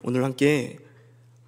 오늘 함께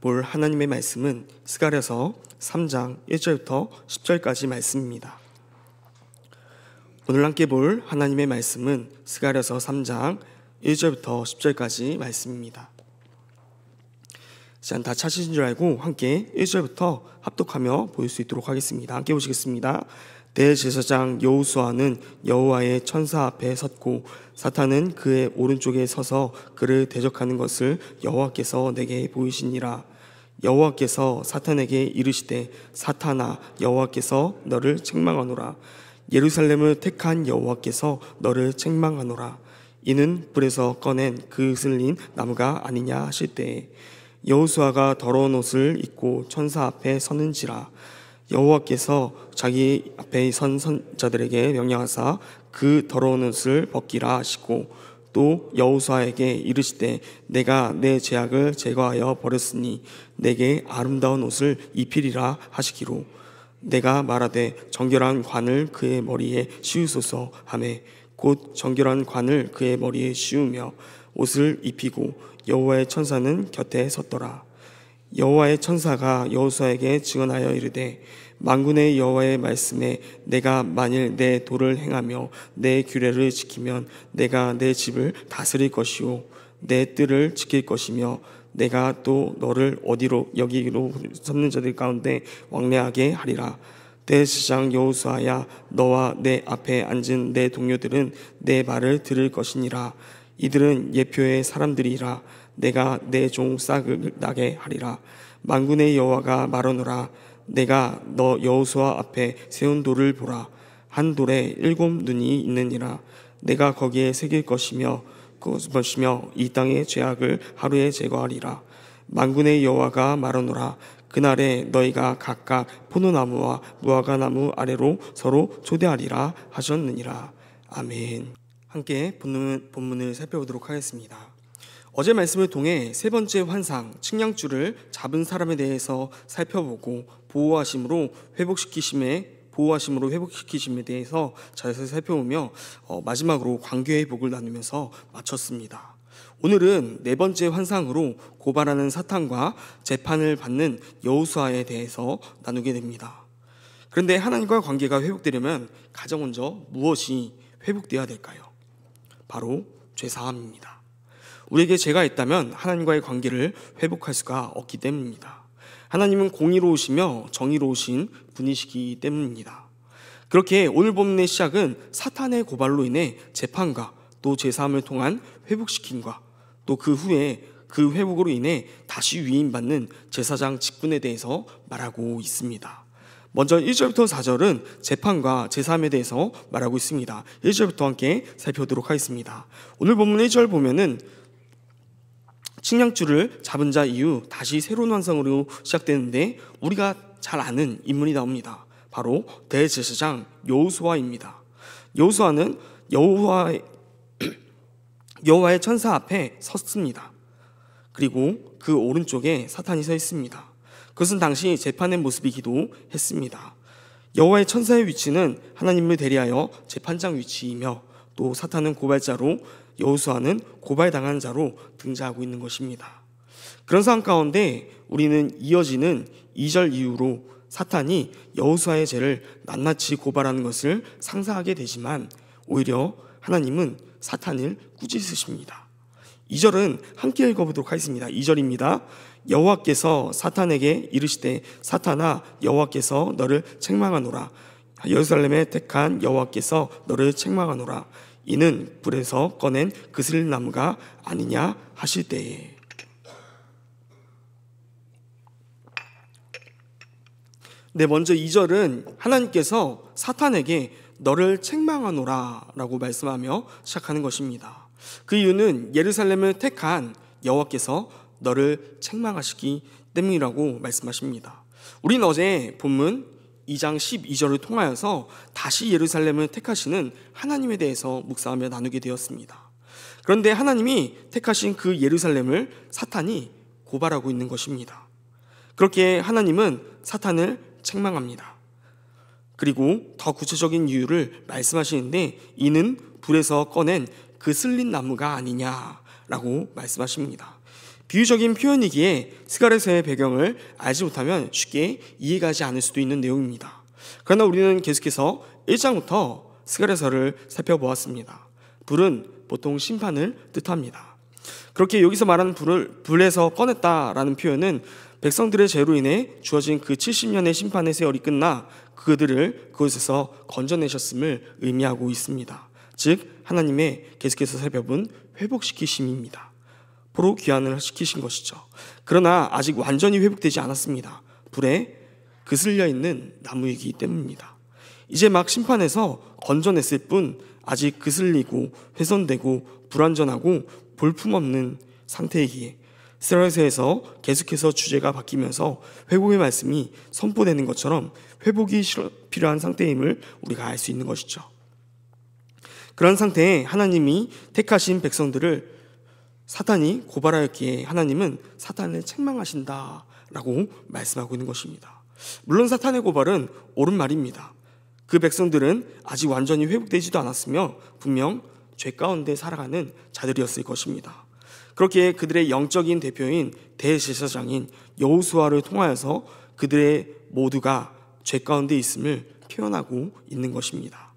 볼 하나님의 말씀은 스가랴서 3장 1절부터 10절까지 말씀입니다. 오늘 함께 볼 하나님의 말씀은 스가랴서 3장 1절부터 10절까지 말씀입니다. 다 찾으신 줄 알고 함께 1절부터 합독하며 볼 수 있도록 하겠습니다. 함께 보시겠습니다. 대제사장 여호수아는 여호와의 천사 앞에 섰고 사탄은 그의 오른쪽에 서서 그를 대적하는 것을 여호와께서 내게 보이시니라. 여호와께서 사탄에게 이르시되 사탄아, 여호와께서 너를 책망하노라. 예루살렘을 택한 여호와께서 너를 책망하노라. 이는 불에서 꺼낸 그 슬린 나무가 아니냐 하실 때에 여호수아가 더러운 옷을 입고 천사 앞에 서는지라. 여호와께서 자기 앞에 선 선자들에게 명령하사 그 더러운 옷을 벗기라 하시고 또 여호수아에게 이르시되 내가 내 죄악을 제거하여 버렸으니 내게 아름다운 옷을 입히리라 하시기로 내가 말하되 정결한 관을 그의 머리에 씌우소서 하매 곧 정결한 관을 그의 머리에 씌우며 옷을 입히고 여호와의 천사는 곁에 섰더라. 여호와의 천사가 여호수아에게 증언하여 이르되 만군의 여호와의 말씀에 내가 만일 내 도를 행하며 내 규례를 지키면 내가 내 집을 다스릴 것이요 내 뜰을 지킬 것이며 내가 또 너를 어디로 여기로 섰는 자들 가운데 왕래하게 하리라. 대제사장 여호수아야, 너와 내 앞에 앉은 내 동료들은 내 말을 들을 것이니라. 이들은 예표의 사람들이라. 내가 내 종 싹을 나게 하리라. 만군의 여호와가 말하노라. 내가 너 여호수아 앞에 세운 돌을 보라. 한 돌에 7 눈이 있느니라. 내가 거기에 새길 것이며 이 땅의 죄악을 하루에 제거하리라. 만군의 여호와가 말하노라. 그날에 너희가 각각 포도나무와 무화과나무 아래로 서로 초대하리라 하셨느니라. 아멘. 함께 본문을 살펴보도록 하겠습니다. 어제 말씀을 통해 세 번째 환상, 측량줄을 잡은 사람에 대해서 살펴보고 보호하심으로 회복시키심에 대해서 자세히 살펴보며 마지막으로 관계의 복을 나누면서 마쳤습니다. 오늘은 네 번째 환상으로 고발하는 사탄과 재판을 받는 여호수아에 대해서 나누게 됩니다. 그런데 하나님과 관계가 회복되려면 가장 먼저 무엇이 회복되어야 될까요? 바로 죄사함입니다. 우리에게 죄가 있다면 하나님과의 관계를 회복할 수가 없기 때문입니다. 하나님은 공의로우시며 정의로우신 분이시기 때문입니다. 그렇게 오늘 본문의 시작은 사탄의 고발로 인해 재판과 또 죄사함을 통한 회복시킴과 또 그 후에 그 회복으로 인해 다시 위임받는 제사장 직분에 대해서 말하고 있습니다. 먼저 1절부터 4절은 재판과 제사함에 대해서 말하고 있습니다. 1절부터 함께 살펴보도록 하겠습니다. 오늘 본문 1절 보면은 측량줄을 잡은 자 이후 다시 새로운 환상으로 시작되는데 우리가 잘 아는 인물이 나옵니다. 바로 대제사장 여호수아입니다. 여호수아는 여호와의 천사 앞에 섰습니다. 그리고 그 오른쪽에 사탄이 서 있습니다. 그것은 당시 재판의 모습이기도 했습니다. 여호와의 천사의 위치는 하나님을 대리하여 재판장 위치이며 또 사탄은 고발자로 여호수아는 고발당한 자로 등장하고 있는 것입니다. 그런 상황 가운데 우리는 이어지는 2절 이후로 사탄이 여호수아의 죄를 낱낱이 고발하는 것을 상상하게 되지만 오히려 하나님은 사탄을 꾸짖으십니다. 2절은 함께 읽어보도록 하겠습니다. 2절입니다. 여호와께서 사탄에게 이르시되 사탄아, 여호와께서 너를 책망하노라. 예루살렘에 택한 여호와께서 너를 책망하노라. 이는 불에서 꺼낸 그슬 나무가 아니냐 하실 때에. 먼저 2절은 하나님께서 사탄에게 너를 책망하노라 라고 말씀하며 시작하는 것입니다. 그 이유는 예루살렘을 택한 여호와께서 너를 책망하시기 때문이라고 말씀하십니다. 우린 어제 본문 2장 12절을 통하여서 다시 예루살렘을 택하시는 하나님에 대해서 묵상하며 나누게 되었습니다. 그런데 하나님이 택하신 그 예루살렘을 사탄이 고발하고 있는 것입니다. 그렇게 하나님은 사탄을 책망합니다. 그리고 더 구체적인 이유를 말씀하시는데 이는 불에서 꺼낸 그 슬린 나무가 아니냐라고 말씀하십니다. 비유적인 표현이기에 스가랴서의 배경을 알지 못하면 쉽게 이해가지 않을 수도 있는 내용입니다. 그러나 우리는 계속해서 1장부터 스가랴서를 살펴보았습니다. 불은 보통 심판을 뜻합니다. 그렇게 여기서 말하는 불을 불에서 꺼냈다라는 표현은 백성들의 죄로 인해 주어진 그 70년의 심판의 세월이 끝나 그들을 그곳에서 건져내셨음을 의미하고 있습니다. 즉 하나님의 계속해서 살펴본 회복시키심입니다. 포로 귀환을 시키신 것이죠. 그러나 아직 완전히 회복되지 않았습니다. 불에 그슬려 있는 나무이기 때문입니다. 이제 막 심판해서 건져냈을 뿐 아직 그슬리고 훼손되고 불완전하고 볼품없는 상태이기에 스가랴서에서 계속해서 주제가 바뀌면서 회복의 말씀이 선포되는 것처럼 회복이 필요한 상태임을 우리가 알 수 있는 것이죠. 그런 상태에 하나님이 택하신 백성들을 사탄이 고발하였기에 하나님은 사탄을 책망하신다라고 말씀하고 있는 것입니다. 물론 사탄의 고발은 옳은 말입니다. 그 백성들은 아직 완전히 회복되지도 않았으며 분명 죄 가운데 살아가는 자들이었을 것입니다. 그렇기에 그들의 영적인 대표인 대제사장인 여호수아를 통하여서 그들의 모두가 죄 가운데 있음을 표현하고 있는 것입니다.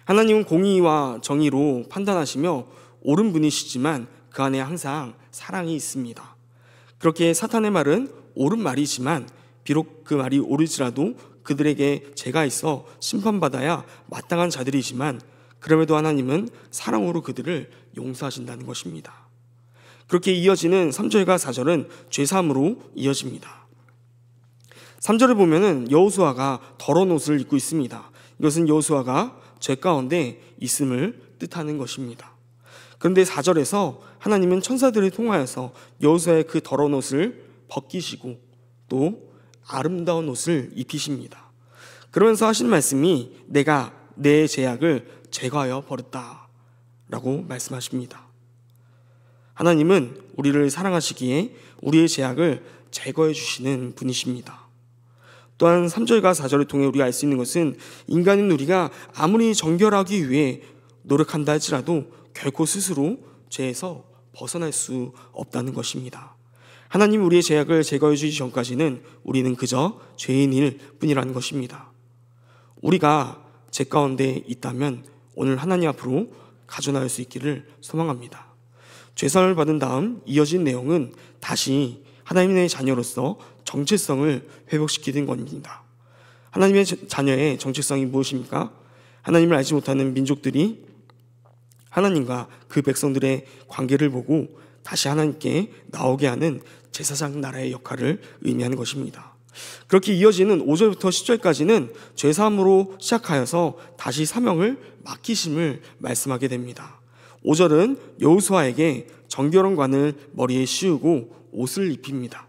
하나님은 공의와 정의로 판단하시며 옳은 분이시지만 그 안에 항상 사랑이 있습니다. 그렇게 사탄의 말은 옳은 말이지만 비록 그 말이 옳을지라도 그들에게 죄가 있어 심판받아야 마땅한 자들이지만 그럼에도 하나님은 사랑으로 그들을 용서하신다는 것입니다. 그렇게 이어지는 3절과 4절은 죄사함으로 이어집니다. 3절을 보면은 여호수아가 더러운 옷을 입고 있습니다. 이것은 여호수아가 죄 가운데 있음을 뜻하는 것입니다. 그런데 4절에서 하나님은 천사들을 통하여서 여호수아의 그 더러운 옷을 벗기시고 또 아름다운 옷을 입히십니다. 그러면서 하시는 말씀이 내가 내 죄악을 제거하여 버렸다 라고 말씀하십니다. 하나님은 우리를 사랑하시기에 우리의 죄악을 제거해 주시는 분이십니다. 또한 3절과 4절을 통해 우리가 알 수 있는 것은 인간인 우리가 아무리 정결하기 위해 노력한다 할지라도 결코 스스로 죄에서 벗어날 수 없다는 것입니다. 하나님 우리의 죄악을 제거해 주시기 전까지는 우리는 그저 죄인일 뿐이라는 것입니다. 우리가 죄 가운데 있다면 오늘 하나님 앞으로 가져나올 수 있기를 소망합니다. 죄사함을 받은 다음 이어진 내용은 다시 하나님의 자녀로서 정체성을 회복시키는 겁니다. 하나님의 자녀의 정체성이 무엇입니까? 하나님을 알지 못하는 민족들이 하나님과 그 백성들의 관계를 보고 다시 하나님께 나오게 하는 제사장 나라의 역할을 의미하는 것입니다. 그렇게 이어지는 5절부터 10절까지는 죄사함으로 시작하여서 다시 사명을 맡기심을 말씀하게 됩니다. 5절은 여호수아에게 정결한 관을 머리에 씌우고 옷을 입힙니다.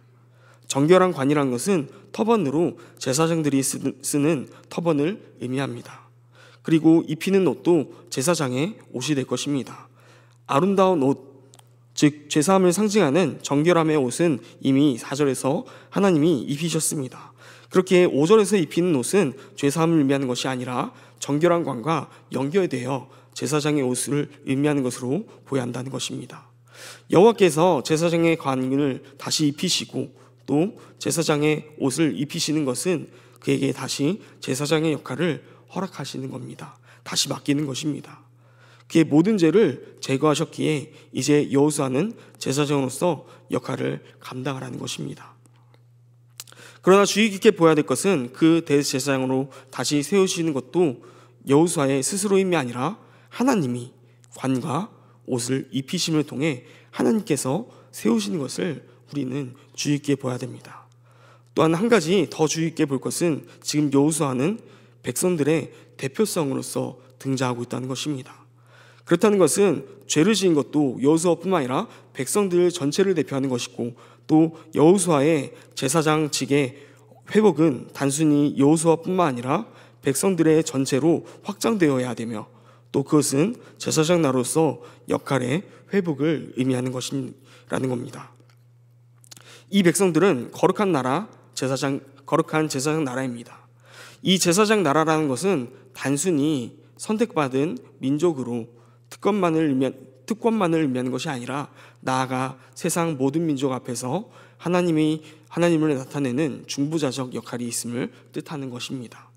정결한 관이라는 것은 터번으로 제사장들이 쓰는 터번을 의미합니다. 그리고 입히는 옷도 제사장의 옷이 될 것입니다. 아름다운 옷, 즉 죄사함을 상징하는 정결함의 옷은 이미 4절에서 하나님이 입히셨습니다. 그렇게 5절에서 입히는 옷은 죄사함을 의미하는 것이 아니라 정결한 관과 연결되어 제사장의 옷을 의미하는 것으로 보여야 한다는 것입니다. 여호와께서 제사장의 관을 다시 입히시고 또 제사장의 옷을 입히시는 것은 그에게 다시 제사장의 역할을 허락하시는 겁니다. 다시 맡기는 것입니다. 그의 모든 죄를 제거하셨기에 이제 여호수아는 제사장으로서 역할을 감당하라는 것입니다. 그러나 주의 깊게 보아야 될 것은 그 대제사장으로 다시 세우시는 것도 여호수아의 스스로임이 아니라 하나님이 관과 옷을 입히심을 통해 하나님께서 세우시는 것을 우리는 주의 깊게 보아야 됩니다. 또한 한 가지 더 주의 깊게 볼 것은 지금 여호수아는 백성들의 대표성으로서 등장하고 있다는 것입니다. 그렇다는 것은 죄를 지은 것도 여호수아뿐만 아니라 백성들 전체를 대표하는 것이고 또 여호수아의 제사장직의 회복은 단순히 여호수아뿐만 아니라 백성들의 전체로 확장되어야 되며 또 그것은 제사장 나로서 역할의 회복을 의미하는 것이라는 겁니다. 이 백성들은 거룩한 제사장 나라입니다. 이 제사장 나라라는 것은 단순히 선택받은 민족으로 특권만을 의미하는 것이 아니라 나아가 세상 모든 민족 앞에서 하나님을 나타내는 중보자적 역할이 있음을 뜻하는 것입니다.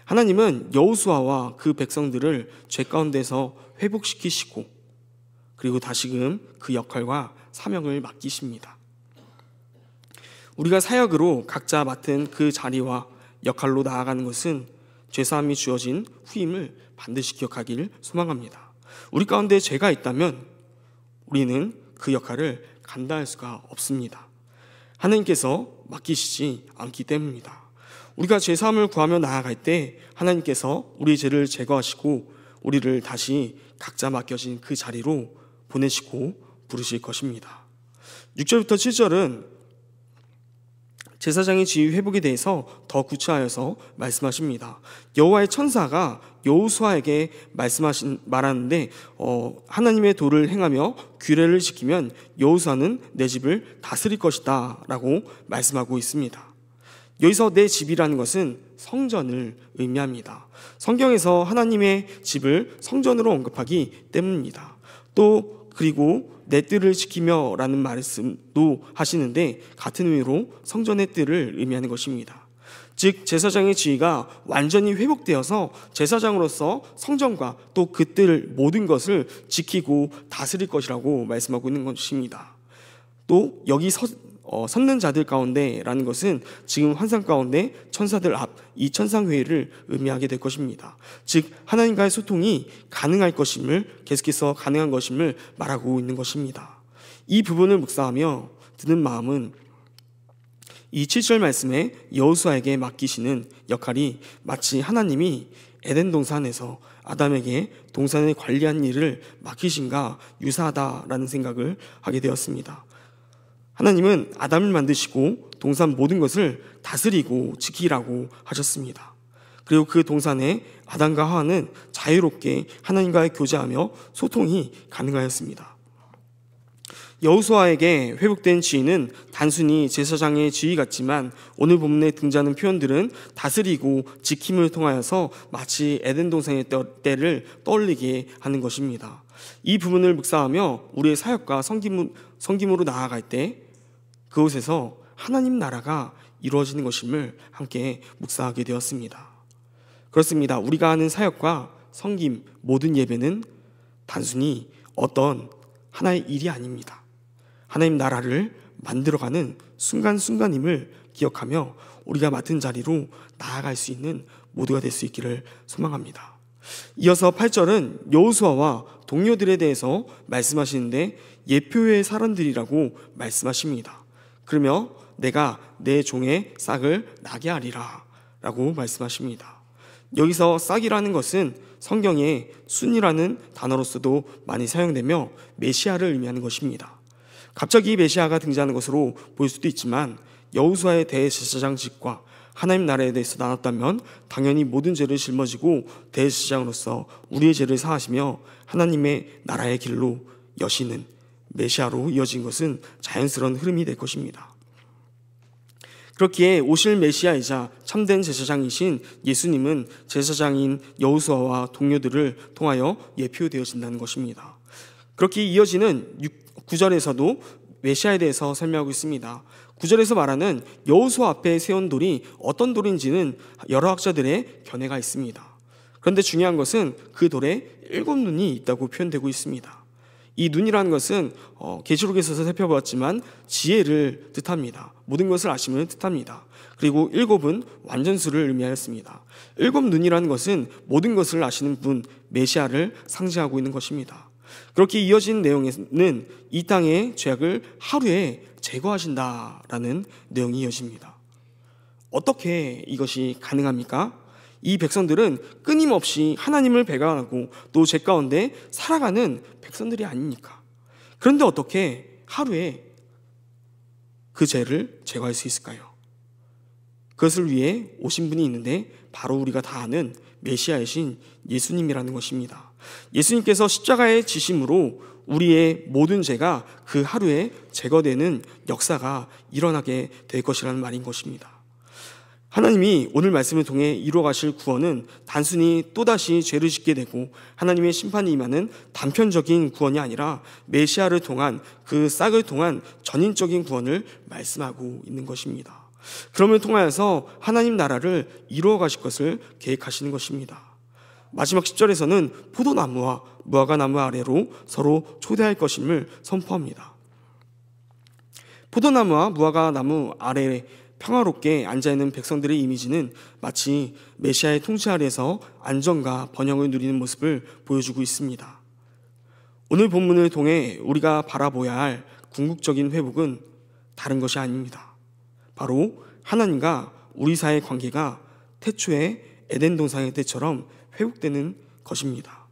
하나님은 여호수아와 그 백성들을 죄 가운데서 회복시키시고 그리고 다시금 그 역할과 사명을 맡기십니다. 우리가 사역으로 각자 맡은 그 자리와 역할로 나아가는 것은 죄사함이 주어진 후임을 반드시 기억하길 소망합니다. 우리 가운데 죄가 있다면 우리는 그 역할을 감당할 수가 없습니다. 하나님께서 맡기시지 않기 때문입니다. 우리가 죄사함을 구하며 나아갈 때 하나님께서 우리의 죄를 제거하시고 우리를 다시 각자 맡겨진 그 자리로 보내시고 부르실 것입니다. 6절부터 7절은 제사장의 지위 회복에 대해서 더 구체하여서 말씀하십니다. 여호와의 천사가 여호수아에게 말하는데 하나님의 도를 행하며 규례를 지키면 여호수아는 내 집을 다스릴 것이다 라고 말씀하고 있습니다. 여기서 내 집이라는 것은 성전을 의미합니다. 성경에서 하나님의 집을 성전으로 언급하기 때문입니다. 또 그리고 내 뜰을 지키며 라는 말씀도 하시는데 같은 의미로 성전의 뜰을 의미하는 것입니다. 즉 제사장의 지위가 완전히 회복되어서 제사장으로서 성전과 또 그 뜰 모든 것을 지키고 다스릴 것이라고 말씀하고 있는 것입니다. 또 여기 섰는 자들 가운데라는 것은 지금 환상 가운데 천사들 앞 이 천상회의를 의미하게 될 것입니다. 즉 하나님과의 소통이 가능할 것임을 계속해서 가능한 것임을 말하고 있는 것입니다. 이 부분을 묵상하며 드는 마음은 이 7절 말씀에 여호수아에게 맡기시는 역할이 마치 하나님이 에덴 동산에서 아담에게 동산을 관리한 일을 맡기신가 유사하다라는 생각을 하게 되었습니다. 하나님은 아담을 만드시고 동산 모든 것을 다스리고 지키라고 하셨습니다. 그리고 그 동산에 아담과 하와는 자유롭게 하나님과의 교제하며 소통이 가능하였습니다. 여호수아에게 회복된 지위는 단순히 제사장의 지위 같지만 오늘 본문에 등장하는 표현들은 다스리고 지킴을 통하여서 마치 에덴 동산의 때를 떠올리게 하는 것입니다. 이 부분을 묵상하며 우리의 사역과 섬김으로 나아갈 때 그곳에서 하나님 나라가 이루어지는 것임을 함께 묵상하게 되었습니다. 그렇습니다. 우리가 하는 사역과 섬김, 모든 예배는 단순히 어떤 하나의 일이 아닙니다. 하나님 나라를 만들어가는 순간순간임을 기억하며 우리가 맡은 자리로 나아갈 수 있는 모두가 될 수 있기를 소망합니다. 이어서 8절은 여호수아와 동료들에 대해서 말씀하시는데 예표의 사람들이라고 말씀하십니다. 그러며 내가 내 종의 싹을 나게 하리라 라고 말씀하십니다. 여기서 싹이라는 것은 성경에 순이라는 단어로서도 많이 사용되며 메시아를 의미하는 것입니다. 갑자기 메시아가 등장하는 것으로 보일 수도 있지만 여호수아의 대제사장직과 하나님 나라에 대해서 나눴다면 당연히 모든 죄를 짊어지고 대제사장으로서 우리의 죄를 사하시며 하나님의 나라의 길로 여시는 메시아로 이어진 것은 자연스러운 흐름이 될 것입니다. 그렇기에 오실 메시아이자 참된 제사장이신 예수님은 제사장인 여호수아와 동료들을 통하여 예표되어진다는 것입니다. 그렇게 이어지는 9절에서도 메시아에 대해서 설명하고 있습니다. 9절에서 말하는 여호수아 앞에 세운 돌이 어떤 돌인지는 여러 학자들의 견해가 있습니다. 그런데 중요한 것은 그 돌에 7눈이 있다고 표현되고 있습니다. 이 눈이라는 것은 계시록에서 살펴보았지만 지혜를 뜻합니다. 모든 것을 아심을 뜻합니다. 그리고 7은 완전수를 의미하였습니다. 7눈이라는 것은 모든 것을 아시는 분, 메시아를 상징하고 있는 것입니다. 그렇게 이어진 내용에는 이 땅의 죄악을 하루에 제거하신다라는 내용이 이어집니다. 어떻게 이것이 가능합니까? 이 백성들은 끊임없이 하나님을 배반하고 또 죄 가운데 살아가는 백성들이 아닙니까? 그런데 어떻게 하루에 그 죄를 제거할 수 있을까요? 그것을 위해 오신 분이 있는데 바로 우리가 다 아는 메시아이신 예수님이라는 것입니다. 예수님께서 십자가의 지심으로 우리의 모든 죄가 그 하루에 제거되는 역사가 일어나게 될 것이라는 말인 것입니다. 하나님이 오늘 말씀을 통해 이루어 가실 구원은 단순히 또다시 죄를 짓게 되고 하나님의 심판이 임하는 단편적인 구원이 아니라 메시아를 통한 그 싹을 통한 전인적인 구원을 말씀하고 있는 것입니다. 그럼을 통하여서 하나님 나라를 이루어 가실 것을 계획하시는 것입니다. 마지막 10절에서는 포도나무와 무화과나무 아래로 서로 초대할 것임을 선포합니다. 포도나무와 무화과나무 아래에 평화롭게 앉아있는 백성들의 이미지는 마치 메시아의 통치 아래에서 안정과 번영을 누리는 모습을 보여주고 있습니다. 오늘 본문을 통해 우리가 바라보아야 할 궁극적인 회복은 다른 것이 아닙니다. 바로 하나님과 우리 사이의 관계가 태초의 에덴 동산의 때처럼 회복되는 것입니다.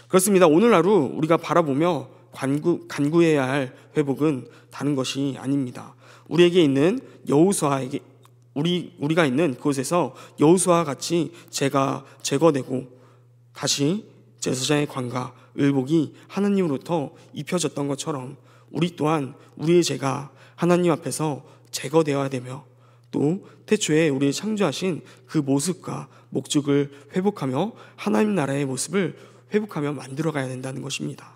그렇습니다. 오늘 하루 우리가 바라보며 간구해야 할 회복은 다른 것이 아닙니다. 우리에게 있는 여호수아에게 우리가 있는 그곳에서 여호수아와 같이 죄가 제거되고 다시 제사장의 관과 의복이 하나님으로부터 입혀졌던 것처럼 우리 또한 우리의 죄가 하나님 앞에서 제거되어야 되며 또 태초에 우리를 창조하신 그 모습과 목적을 회복하며 하나님 나라의 모습을 회복하며 만들어가야 된다는 것입니다.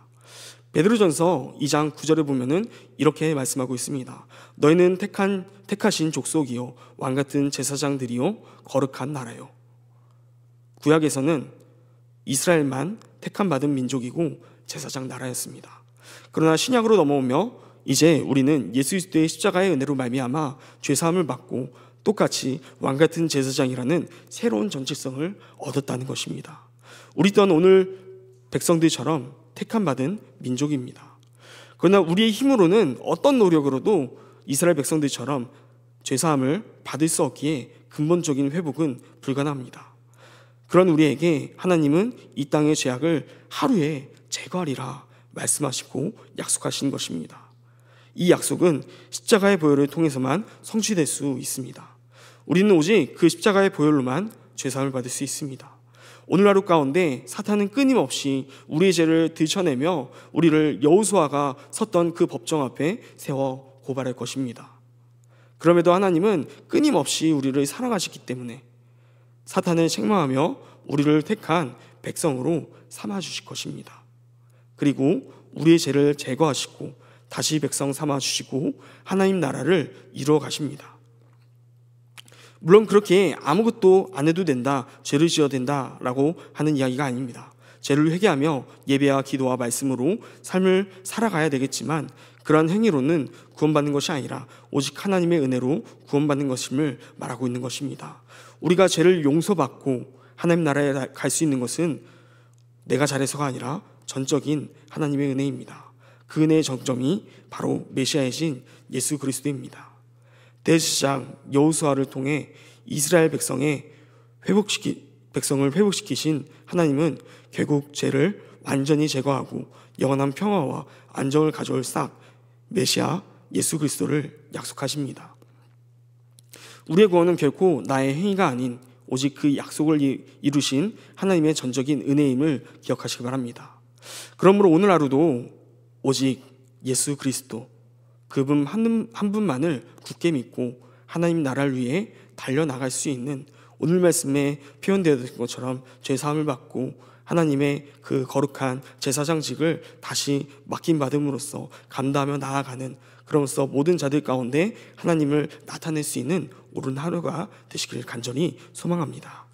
베드로전서 2장 9절에 보면은 이렇게 말씀하고 있습니다. 너희는 택하신 족속이요 왕같은 제사장들이요 거룩한 나라요. 구약에서는 이스라엘만 택함 받은 민족이고 제사장 나라였습니다. 그러나 신약으로 넘어오며 이제 우리는 예수 그리스도의 십자가의 은혜로 말미암아 죄 사함을 받고 똑같이 왕같은 제사장이라는 새로운 정체성을 얻었다는 것입니다. 우리 또한 오늘 백성들처럼 택함 받은 민족입니다. 그러나 우리의 힘으로는 어떤 노력으로도 이스라엘 백성들처럼 죄사함을 받을 수 없기에 근본적인 회복은 불가능합니다. 그런 우리에게 하나님은 이 땅의 죄악을 하루에 제거하리라 말씀하시고 약속하신 것입니다. 이 약속은 십자가의 보혈을 통해서만 성취될 수 있습니다. 우리는 오직 그 십자가의 보혈로만 죄사함을 받을 수 있습니다. 오늘 하루 가운데 사탄은 끊임없이 우리의 죄를 들춰내며 우리를 여호수아가 섰던 그 법정 앞에 세워 고발할 것입니다. 그럼에도 하나님은 끊임없이 우리를 사랑하시기 때문에 사탄을 책망하며 우리를 택한 백성으로 삼아주실 것입니다. 그리고 우리의 죄를 제거하시고 다시 백성 삼아주시고 하나님 나라를 이루어 가십니다. 물론 그렇게 아무것도 안 해도 된다, 죄를 지어야 된다라고 하는 이야기가 아닙니다. 죄를 회개하며 예배와 기도와 말씀으로 삶을 살아가야 되겠지만 그러한 행위로는 구원받는 것이 아니라 오직 하나님의 은혜로 구원받는 것임을 말하고 있는 것입니다. 우리가 죄를 용서받고 하나님 나라에 갈 수 있는 것은 내가 잘해서가 아니라 전적인 하나님의 은혜입니다. 그 은혜의 정점이 바로 메시아이신 예수 그리스도입니다. 대제사장 여호수아를 통해 이스라엘 백성을 회복시키신 하나님은 결국 죄를 완전히 제거하고 영원한 평화와 안정을 가져올 싹 메시아 예수 그리스도를 약속하십니다. 우리의 구원은 결코 나의 행위가 아닌 오직 그 약속을 이루신 하나님의 전적인 은혜임을 기억하시기 바랍니다. 그러므로 오늘 하루도 오직 예수 그리스도 그분 한 분만을 굳게 믿고 하나님 나라를 위해 달려나갈 수 있는 오늘 말씀에 표현되었던 것처럼 죄사함을 받고 하나님의 그 거룩한 제사장직을 다시 맡김받음으로써 감당하며 나아가는, 그러면서 모든 자들 가운데 하나님을 나타낼 수 있는 옳은 하루가 되시길 간절히 소망합니다.